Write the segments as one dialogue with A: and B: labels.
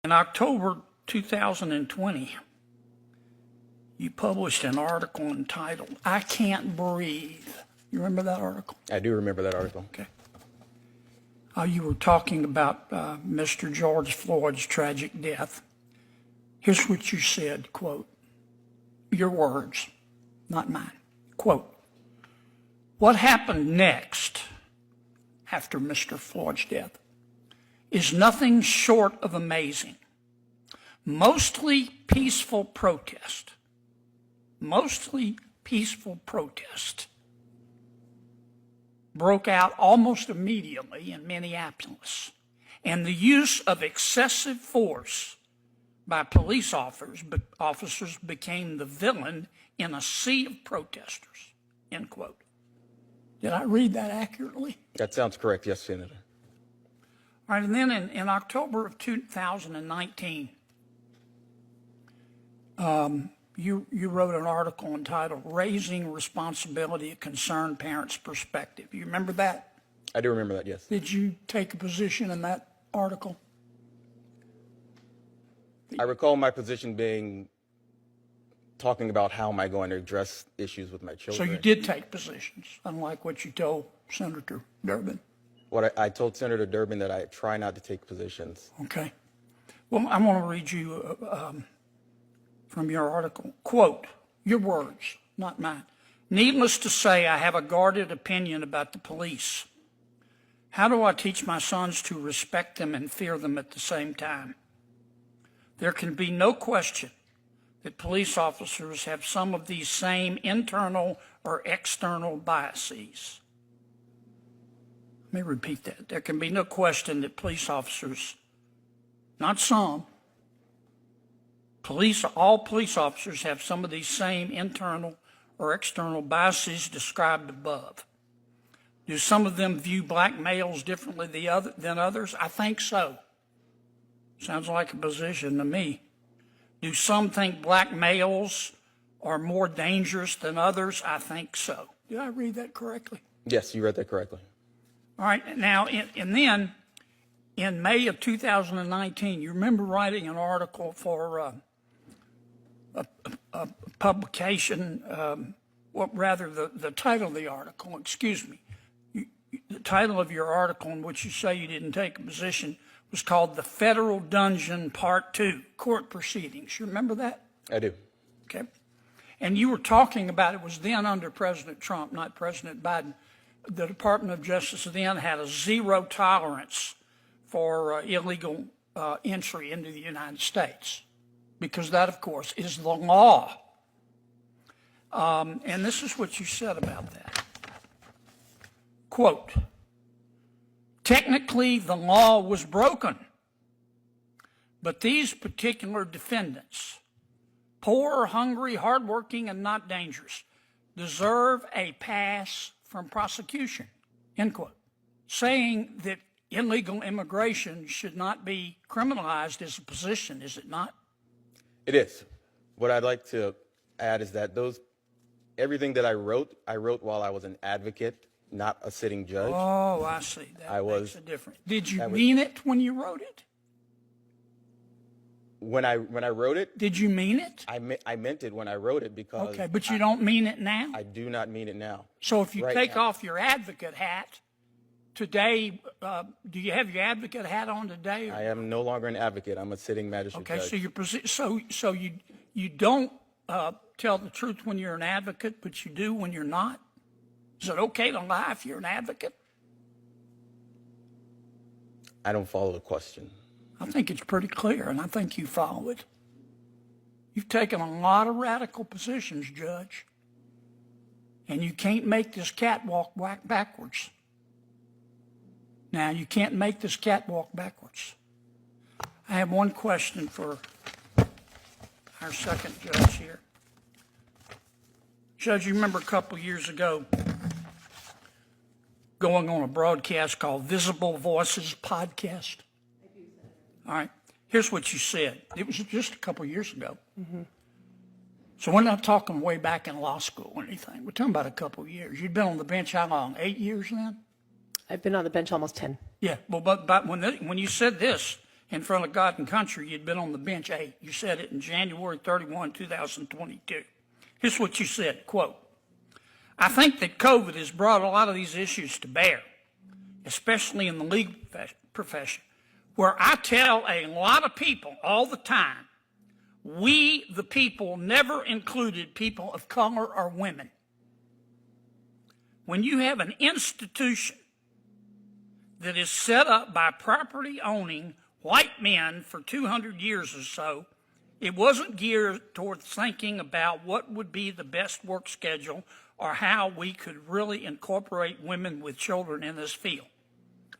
A: In October 2020, you published an article entitled, "I Can't Breathe." You remember that article?
B: I do remember that article.
A: Okay. You were talking about Mr. George Floyd's tragic death. Here's what you said, quote, your words, not mine, quote, "What happened next after Mr. Floyd's death is nothing short of amazing. Mostly peaceful protest broke out almost immediately in Minneapolis, and the use of excessive force by police officers became the villain in a sea of protesters," end quote. Did I read that accurately?
B: That sounds correct, yes, Senator.
A: All right, and then in October of 2019, you wrote an article entitled "Raising Responsibility, a Concerned Parent's Perspective." You remember that?
B: I do remember that, yes.
A: Did you take a position in that article?
B: I recall my position being talking about how am I going to address issues with my children.
A: So you did take positions, unlike what you told Senator Durbin.
B: What I told Senator Durbin that I try not to take positions.
A: Okay. Well, I want to read you from your article. Quote, your words, not mine. "Needless to say, I have a guarded opinion about the police. How do I teach my sons to respect them and fear them at the same time? There can be no question that police officers have some of these same internal or external biases." Let me repeat that. There can be no question that police officers, not some, all police officers have some of these same internal or external biases described above. Do some of them view black males differently than others? I think so. Sounds like a position to me. Do some think black males are more dangerous than others? I think so. Did I read that correctly?
B: Yes, you read that correctly.
A: All right, now, and then in May of 2019, you remember writing an article for a publication, the title of the article, the title of your article in which you say you didn't take a position was called "The Federal Dungeon Part 2, Court Proceedings." You remember that?
B: I do.
A: Okay. And you were talking about, it was then under President Trump, not President Biden, the Department of Justice then had a zero tolerance for illegal entry into the United States, because that, of course, is the law. And this is what you said about that. Quote, "Technically, the law was broken, but these particular defendants, poor, hungry, hardworking, and not dangerous, deserve a pass from prosecution," end quote. Saying that illegal immigration should not be criminalized is a position, is it not?
B: It is. What I'd like to add is that everything that I wrote while I was an advocate, not a sitting judge.
A: Oh, I see. That makes a difference. Did you mean it when you wrote it?
B: When I wrote it?
A: Did you mean it?
B: I meant it when I wrote it because...
A: Okay, but you don't mean it now?
B: I do not mean it now.
A: So if you take off your advocate hat today, do you have your advocate hat on today?
B: I am no longer an advocate. I'm a sitting magistrate judge.
A: Okay, so you don't tell the truth when you're an advocate, but you do when you're not? Is it okay to lie if you're an advocate?
B: I don't follow the question.
A: I think it's pretty clear, and I think you follow it. You've taken a lot of radical positions, Judge, and you can't make this catwalk backwards. Now, you can't make this catwalk backwards. I have one question for our second judge here. Judge, you remember a couple years ago going on a broadcast called Visible Voices Podcast? All right. Here's what you said. It was just a couple years ago. Mm-hmm. So we're not talking way back in law school or anything. We're talking about a couple years. You'd been on the bench how long? 8 years then?
C: I've been on the bench almost 10.
A: Yeah. Well, but when you said this, in front of God and country, you'd been on the bench 8. You said it in January 31, 2022. Here's what you said, quote, I think that COVID has brought a lot of these issues to bear, especially in the legal profession, where I tell a lot of people all the time, we, the people, never included people of color or women. When you have an institution that is set up by property-owning white men for 200 years or so, it wasn't geared towards thinking about what would be the best work schedule or how we could really incorporate women with children in this field.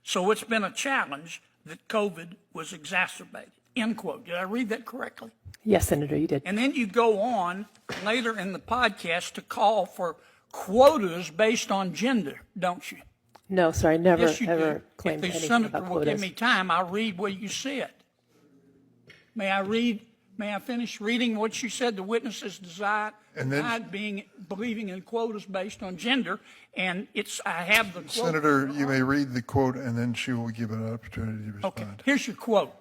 A: So it's been a challenge that COVID was exacerbated, end quote. Did I read that correctly?
C: Yes, Senator, you did.
A: And then you go on later in the podcast to call for quotas based on gender, don't you?
C: No, sir, I never,
A: Yes, you
C: ever
A: do.
C: claimed
A: If the
C: anything
A: senator
C: about
A: will give
C: quotas.
A: me time, I'll read what you said. May I finish reading what you said? The witnesses denied believing in quotas based on gender, and I have the quote.
D: Senator, you may read the quote, and then she will give an opportunity to respond.
A: Okay, here's your quote,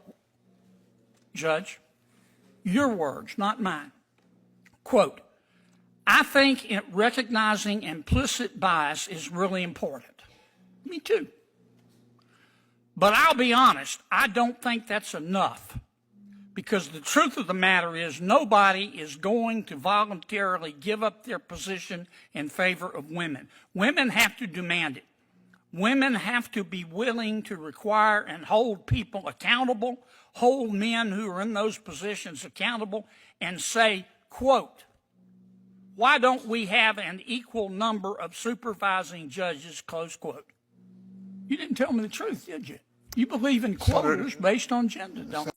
A: Judge. Your words, not mine. Quote, I think recognizing implicit bias is really important. Me too. But I'll be honest, I don't think that's enough. Because the truth of the matter is nobody is going to voluntarily give up their position in favor of women. Women have to demand it. Women have to be willing to require and hold people accountable, hold men who are in those positions accountable, and say, quote, why don't we have an equal number of supervising judges, close quote. You didn't tell me the truth, did you? You believe in quotas based on gender, don't you?